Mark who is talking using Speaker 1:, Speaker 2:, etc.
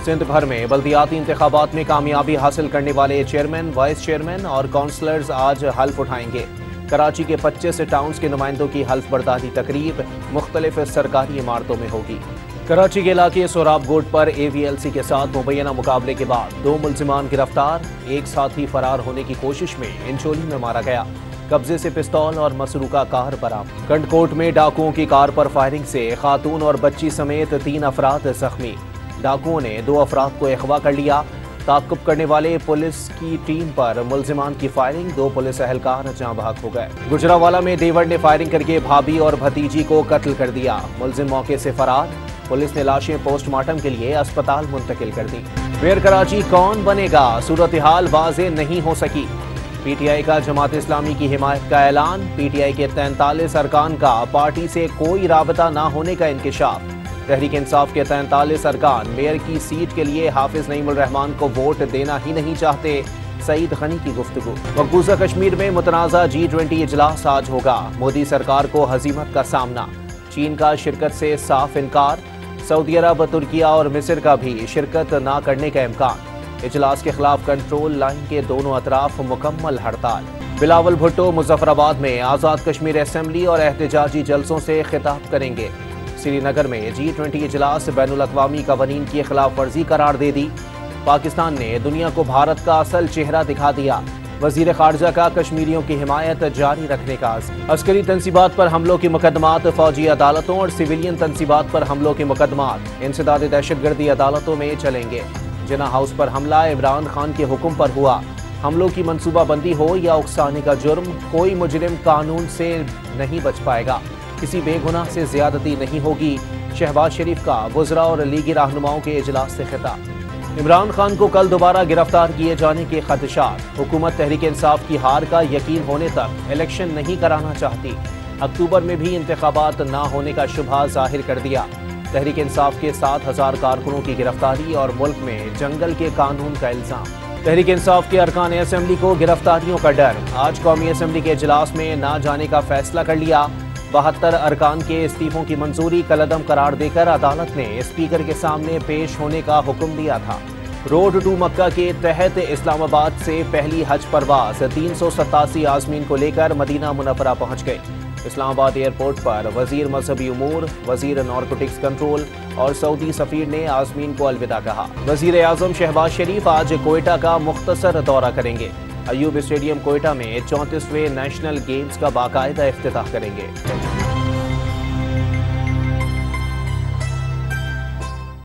Speaker 1: सिंध भर में बल्दियाती इंतखाबात में कामयाबी हासिल करने वाले चेयरमैन, वाइस चेयरमैन और काउंसलर्स आज हल्फ उठाएंगे। कराची के 25 टाउन्स के नुमाइंदों की हल्फ बर्दारी तकरीब मुख्तलिफ सरकारी इमारतों में होगी। कराची के इलाके सोराब गोट पर AVLC के साथ मुबैना मुकाबले के बाद 2 मुल्जिमान गिरफ्तार, एक साथी फरार होने की कोशिश में इंचोली में मारा गया। कब्जे से पिस्तौल और मसरूका कार बरामद। गंडकोट में डाकुओं की कार पर फायरिंग से खातून और बच्ची समेत 3 अफराद जख्मी। डाकुओं ने 2 अफराद को अगवा कर लिया। ताक़ुब करने वाले पुलिस की टीम पर मुल्जिमान की फायरिंग, 2 पुलिस एहलकार जाँ बहक हो गए। गुजरावाला में देवर ने फायरिंग करके भाभी और भतीजी को कत्ल कर दिया। मुल्जिम मौके से फरार। पुलिस ने लाशें पोस्टमार्टम के लिए अस्पताल मुंतकिल कर दी। मेयर कराची कौन बनेगा, सूरत हाल वाज़ेह नहीं हो सकी। PTI का जमात इस्लामी की हिमायत का ऐलान। PTI के 43 अरकान का पार्टी से कोई राबता न होने का इंकिशाफ। तहरीक इंसाफ के 43 अरकान मेयर की सीट के लिए हाफिज नईमुल रहमान को वोट देना ही नहीं चाहते। सईद गनी की गुफ्तगू। मकबूजा कश्मीर में मुतनाज़ा G20 इजलास आज होगा। मोदी सरकार को हजीमत का सामना। चीन का शिरकत से साफ इनकार। सऊदी अरब, तुर्किया और मिस्र का भी शिरकत न करने का इम्कान। इजलास के खिलाफ कंट्रोल लाइन के दोनों अतराफ मुकम्मल हड़ताल। बिलावल भुट्टो मुजफ्फराबाद में आज़ाद कश्मीर असेंबली और एहतजाजी जलसों से खिताब करेंगे। श्रीनगर में G20 इजलास बैनुल अक़वामी कवानीन की खिलाफ वर्जी करार दे दी। पाकिस्तान ने दुनिया को भारत का असल चेहरा दिखा दिया। वज़ीर ख़ारजा का कश्मीरियों की हिमायत जारी रखने का आज़म। अस्करी तनसीबात पर हमलों के मुकदमात फौजी अदालतों और सिविलियन तनसीबात पर हमलों के मुकदमात इंसदाद दहशतगर्दी अदालतों में चलेंगे। जिना हाउस पर हमला इमरान खान के हुक्म पर हुआ। हमलों की मनसूबाबंदी हो या उकसाने का जुर्म, कोई मुजरिम कानून से नहीं बच पाएगा। किसी बेगुनाह से ज्यादती नहीं होगी। शहबाज शरीफ का वज़रा और लीगी रहनुमाओं के इजलास से खिताब। इमरान खान को कल दोबारा गिरफ्तार किए जाने के खदशात। हुकूमत तहरीक इंसाफ की हार का यकीन होने तक इलेक्शन नहीं कराना चाहती। अक्टूबर में भी इंतखाबात न होने का शुबहा जाहिर कर दिया। तहरीक इंसाफ के 7000 कारकुनों की गिरफ्तारी और मुल्क में जंगल के कानून का इल्जाम। तहरीक इंसाफ के अरकान असेंबली को गिरफ्तारियों का डर। आज कौमी असेंबली के इजलास में न जाने का फैसला कर लिया। 72 अरकान के इस्तीफों की मंजूरी कलअदम करार देकर अदालत ने स्पीकर के सामने पेश होने का हुक्म दिया था। रोड टू मक्का के तहत इस्लामाबाद से पहली हज परवाज 387 आज़मीन को लेकर मदीना मुनव्वरा पहुंच गए। इस्लामाबाद एयरपोर्ट पर वजीर मजहबी उमूर, वजीर नारकोटिक्स कंट्रोल और सऊदी सफीर ने आज़मीन को अलविदा कहा। वजीर आज़म शहबाज शरीफ आज कोयटा का मुख्तसर दौरा करेंगे। अयूब स्टेडियम कोयटा में 34वें नेशनल गेम्स का बाकायदा इफ्तिताह करेंगे।